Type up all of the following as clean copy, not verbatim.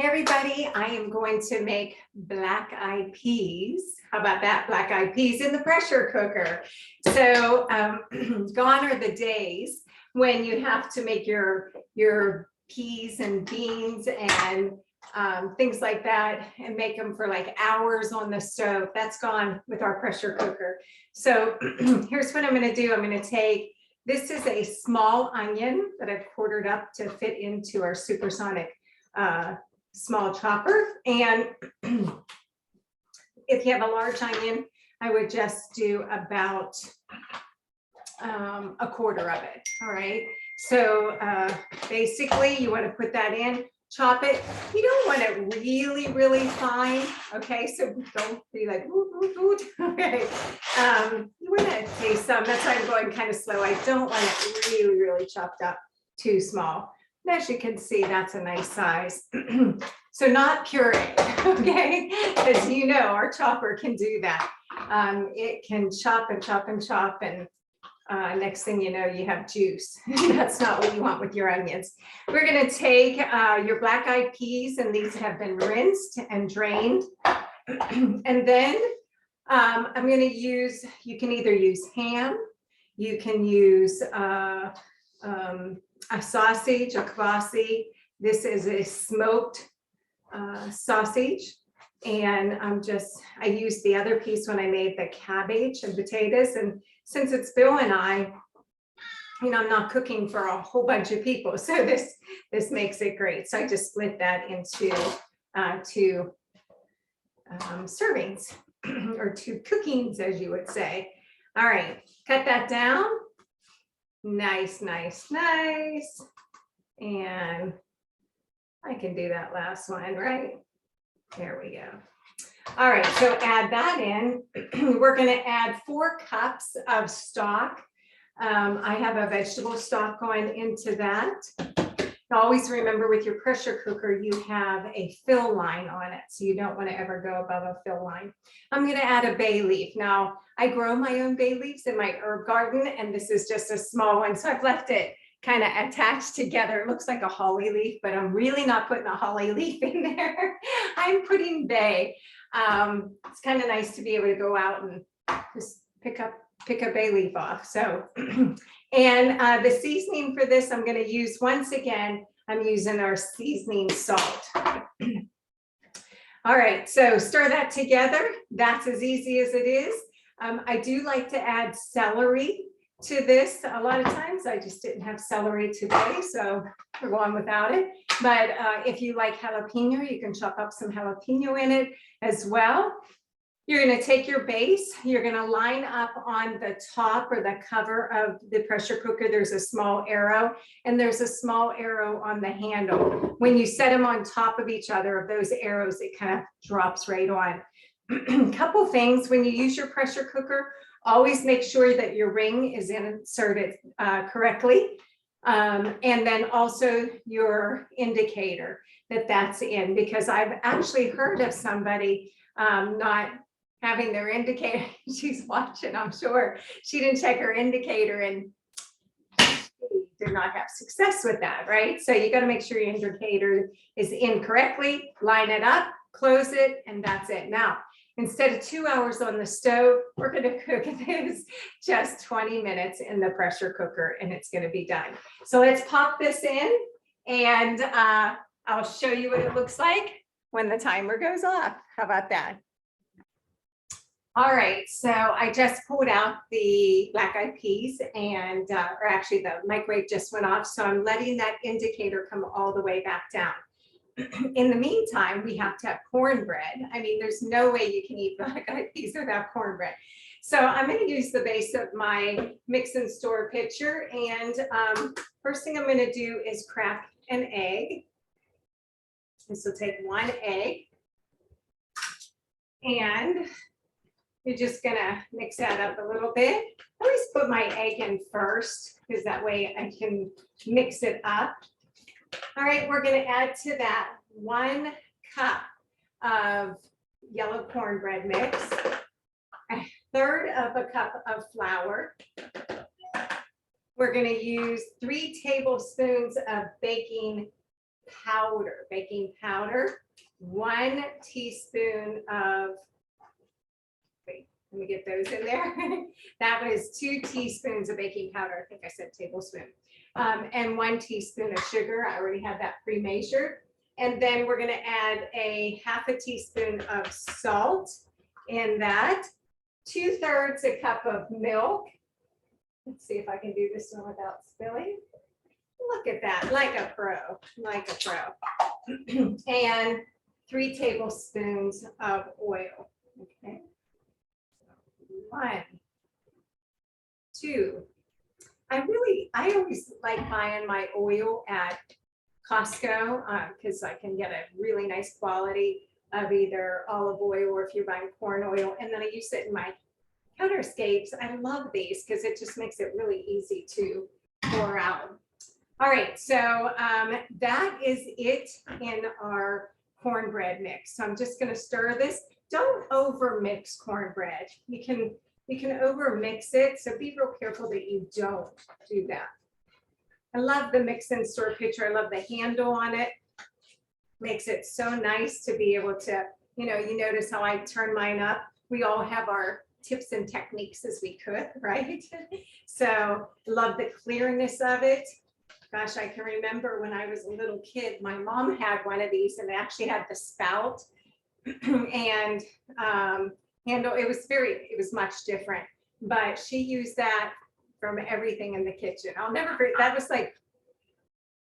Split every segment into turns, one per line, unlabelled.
Hey everybody, I am going to make black-eyed peas. How about that? Black-eyed peas in the pressure cooker. So gone are the days when you have to make your peas and beans and things like that and make them for like hours on the stove. That's gone with our pressure cooker. So here's what I'm going to do. I'm going to take, this is a small onion that I've quartered up to fit into our supersonic small chopper. And if you have a large onion, I would just do about a quarter of it. All right. So basically you want to put that in, chop it. You don't want it really, really fine. Okay. So don't be like, ooh, ooh, ooh. Okay. You want to taste some. That's why I'm going kind of slow. I don't want it really, really chopped up too small. And as you can see, that's a nice size. So not puree, okay? As you know, our chopper can do that. It can chop and chop and chop, and next thing you know, you have juice. That's not what you want with your onions. We're gonna take your black-eyed peas, and these have been rinsed and drained. And then I'm gonna use, you can either use ham, you can use a sausage, a kvasse. This is a smoked sausage. And I used the other piece when I made the cabbage and potatoes. And since it's Bill and I, I'm not cooking for a whole bunch of people. So this makes it great. So I just split that into two servings or two cookings, as you would say. All right, cut that down. Nice, nice, nice. And I can do that last one, right? There we go. All right, so add that in. We're going to add 4 cups of stock. I have a vegetable stock going into that. Always remember with your pressure cooker, you have a fill line on it, so you don't want to ever go above a fill line. I'm going to add a bay leaf. Now, I grow my own bay leaves in my herb garden, and this is just a small one, so I've left it kind of attached together. It looks like a holly leaf, but I'm really not putting a holly leaf in there. I'm putting bay. It's kind of nice to be able to go out and just pick a bay leaf off. So, and the seasoning for this, I'm going to use, once again, I'm using our seasoning salt. All right, so stir that together. That's as easy as it is. I do like to add celery to this. A lot of times I just didn't have celery today, so we're going without it. But if you like jalapeno, you can chop up some jalapeno in it as well. You're going to take your base, you're going to line up on the top or the cover of the pressure cooker. There's a small arrow, and there's a small arrow on the handle. When you set them on top of each other, of those arrows, it kind of drops right on. Couple things, when you use your pressure cooker, always make sure that your ring is inserted correctly. And then also your indicator that's in, because I've actually heard of somebody not having their indicator. She's watching, I'm sure. She didn't check her indicator and she did not have success with that, right? So you got to make sure your indicator is in correctly, line it up, close it, and that's it. Now, instead of 2 hours on the stove, we're going to cook this just 20 minutes in the pressure cooker, and it's going to be done. So let's pop this in, and I'll show you what it looks like when the timer goes off. How about that? All right, so I just pulled out the black-eyed peas, and or actually the microwave just went off, so I'm letting that indicator come all the way back down. In the meantime, we have to have cornbread. I mean, there's no way you can eat black-eyed peas without cornbread. So I'm going to use the base of my mix and store pitcher, and first thing I'm going to do is crack an egg. This will take 1 egg, and you're just gonna mix that up a little bit. I always put my egg in first, because that way I can mix it up. All right, we're gonna add to that 1 cup of yellow cornbread mix, 1/3 of a cup of flour. We're gonna use 3 tablespoons of baking powder, baking powder, 1 teaspoon of, wait, let me get those in there. That was 2 teaspoons of baking powder. I think I said tablespoon. And 1 teaspoon of sugar. I already had that pre-measured. And then we're going to add a 1/2 teaspoon of salt in that, 2/3 a cup of milk. Let's see if I can do this one without spilling. Look at that, like a pro, like a pro. And 3 tablespoons of oil. Okay. 1, 2. I always like buying my oil at Costco because I can get a really nice quality of either olive oil or if you're buying corn oil. And then I use it in my counterscapes. I love these because it just makes it really easy to pour out. All right, so that is it in our cornbread mix. So I'm just going to stir this. Don't over mix cornbread. You can over mix it, so be real careful that you don't do that. I love the mix and stir pitcher. I love the handle on it. Makes it so nice to be able to, you notice how I turn mine up. We all have our tips and techniques as we cook, right? So love the clearness of it. Gosh, I can remember when I was a little kid, my mom had one of these and it actually had the spout and handle. It was much different, but she used that from everything in the kitchen. I'll never forget. That was like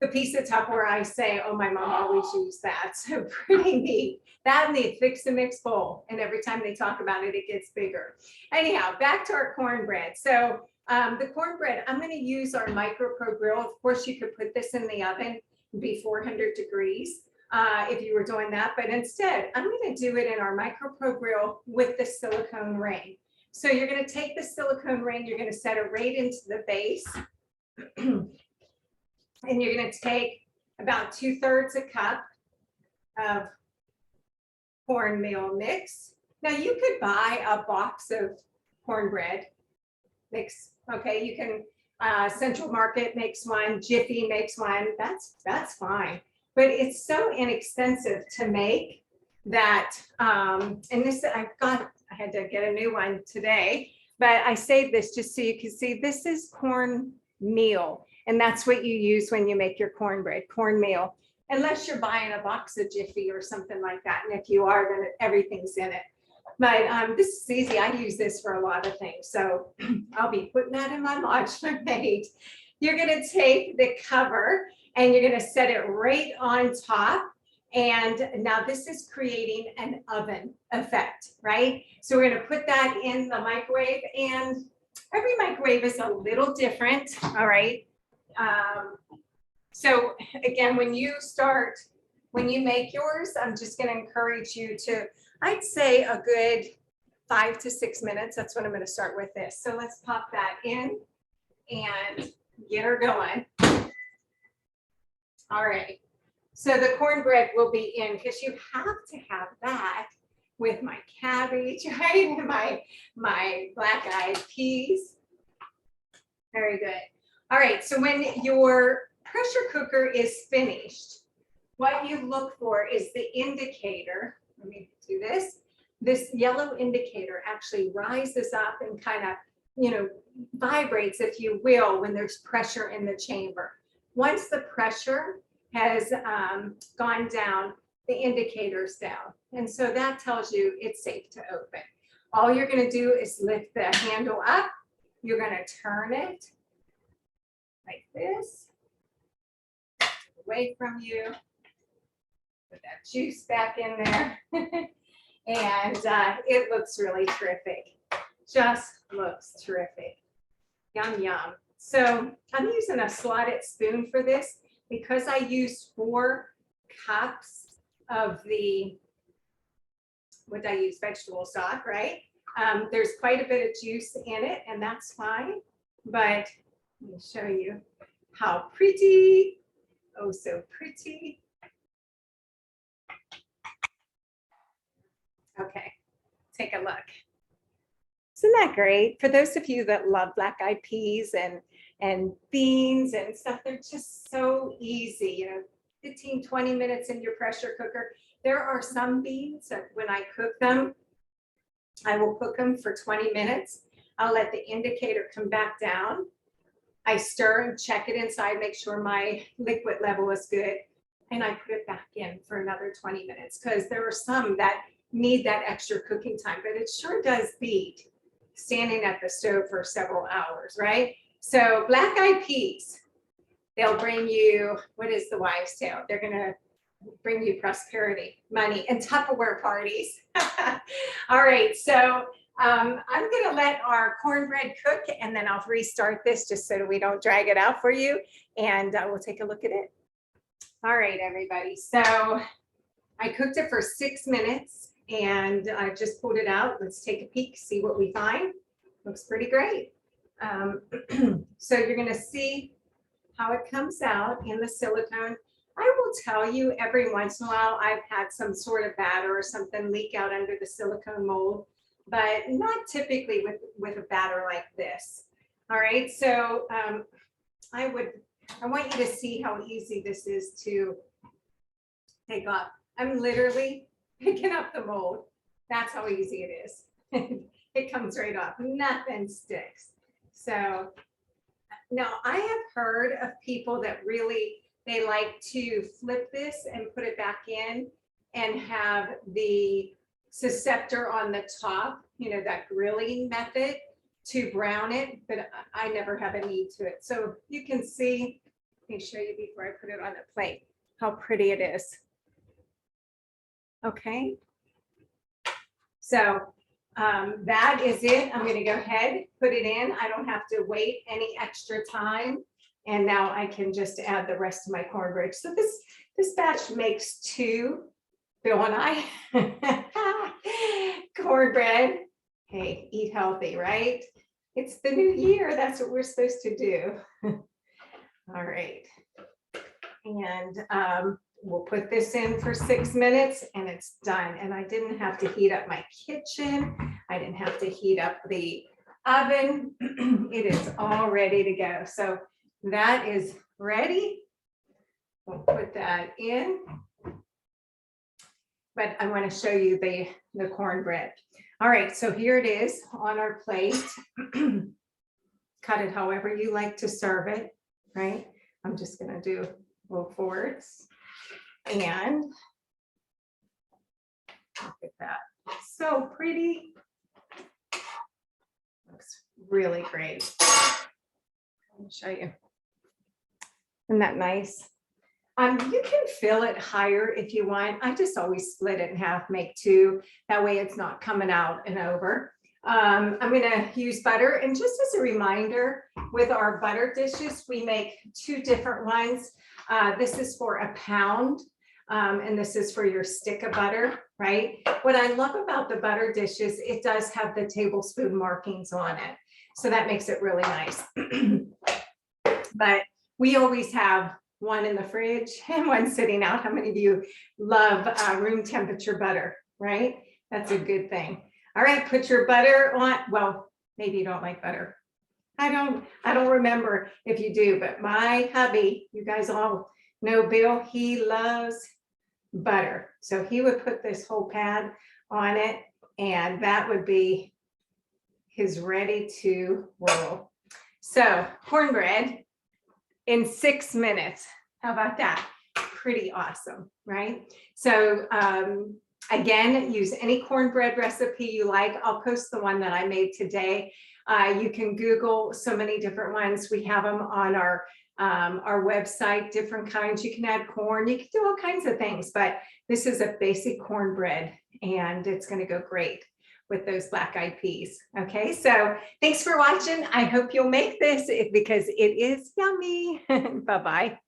the piece of Tupperware I say, oh, my mom always used that. So pretty neat. That and the fix and mix bowl. And every time they talk about it, it gets bigger. Anyhow, back to our cornbread. So the cornbread, I'm going to use our MicroPro grill. Of course, you could put this in the oven, be 400 degrees if you were doing that. But instead, I'm going to do it in our MicroPro grill with the silicone ring. So you're going to take the silicone ring, you're going to set it right into the base. And you're going to take about 2/3 a cup of cornmeal mix. Now you could buy a box of cornbread mix. Okay, you can Central Market makes one, Jiffy makes one. That's fine, but it's so inexpensive to make that. And this I had to get a new one today, but I saved this just so you can see. This is cornmeal. And that's what you use when you make your cornbread, cornmeal, unless you're buying a box of Jiffy or something like that. And if you are, then everything's in it. But this is easy. I use this for a lot of things. So I'll be putting that in my modular plate. You're going to take the cover and you're going to set it right on top. And now this is creating an oven effect, right? So we're going to put that in the microwave, and every microwave is a little different. All right. So again, when you make yours, I'm just going to encourage you to, I'd say a good 5 to 6 minutes. That's what I'm going to start with this. So let's pop that in and get her going. All right. So the cornbread will be in because you have to have that with my cabbage, right? And my black-eyed peas. Very good. All right, so when your pressure cooker is finished, what you look for is the indicator. Let me do this. This yellow indicator actually rises up and kind of, vibrates, if you will, when there's pressure in the chamber. Once the pressure has gone down, the indicator's down. And so that tells you it's safe to open. All you're going to do is lift the handle up. You're going to turn it like this, away from you, put that juice back in there, and it looks really terrific, just looks terrific, yum, yum. So I'm using a slotted spoon for this because I used 4 cups of the, what I use, vegetable stock, right? There's quite a bit of juice in it, and that's fine, but let me show you how pretty, oh, so pretty. Okay, take a look. Isn't that great? For those of you that love black-eyed peas and beans and stuff, they're just so easy. 15, 20 minutes in your pressure cooker. There are some beans that when I cook them, I will cook them for 20 minutes. I'll let the indicator come back down. I stir and check it inside, make sure my liquid level is good. And I put it back in for another 20 minutes because there are some that need that extra cooking time, but it sure does beat standing at the stove for several hours, right? So black eyed peas, they'll bring you, what is the wives' tale? They're gonna bring you prosperity, money, and Tupperware parties. All right, so I'm gonna let our cornbread cook and then I'll restart this just so that we don't drag it out for you, and we'll take a look at it. All right, everybody, so I cooked it for 6 minutes and I just pulled it out. Let's take a peek, see what we find. Looks pretty great. So you're gonna see how it comes out in the silicone. I will tell you every once in a while I've had some sort of batter or something leak out under the silicone mold, but not typically with a batter like this. All right, so I want you to see how easy this is to take off. I'm literally picking up the mold. That's how easy it is. It comes right off, nothing sticks. So now I have heard of people that really, they like to flip this and put it back in and have the susceptor on the top, you know, that grilling method to brown it, but I never have a need to it. So you can see, let me show you before I put it on the plate, how pretty it is. Okay. So that is it. I'm going to go ahead, put it in. I don't have to wait any extra time. And now I can just add the rest of my cornbread. So this batch makes 2, Bill and I, cornbread. Hey, eat healthy, right? It's the new year. That's what we're supposed to do. All right. And we'll put this in for 6 minutes and it's done. And I didn't have to heat up my kitchen. I didn't have to heat up the oven. It is all ready to go. So that is ready. We'll put that in. But I want to show you the cornbread. All right, so here it is on our plate. Cut it however you like to serve it, right? I'm just going to do little forwards. And look at that. So pretty. Looks really great. Let me show you. Isn't that nice? You can fill it higher if you want. I just always split it in half, make 2. That way it's not coming out and over. I'm going to use butter. And just as a reminder, with our butter dishes, we make 2 different ones. This is for a pound, and this is for your stick of butter, right? What I love about the butter dishes, it does have the tablespoon markings on it. So that makes it really nice. But we always have one in the fridge and one sitting out. How many of you love room temperature butter, right? That's a good thing. All right, put your butter on. Well, maybe you don't like butter. I don't remember if you do, but my hubby, you guys all know Bill, he loves butter. So he would put this whole pad on it and that would be his ready to roll. So cornbread in 6 minutes. How about that? Pretty awesome, right? So again, use any cornbread recipe you like. I'll post the one that I made today. You can Google so many different ones. We have them on our website, different kinds. You can add corn, you can do all kinds of things, but this is a basic cornbread and it's going to go great with those black eyed peas. Okay, so thanks for watching. I hope you'll make this because it is yummy. Bye-bye.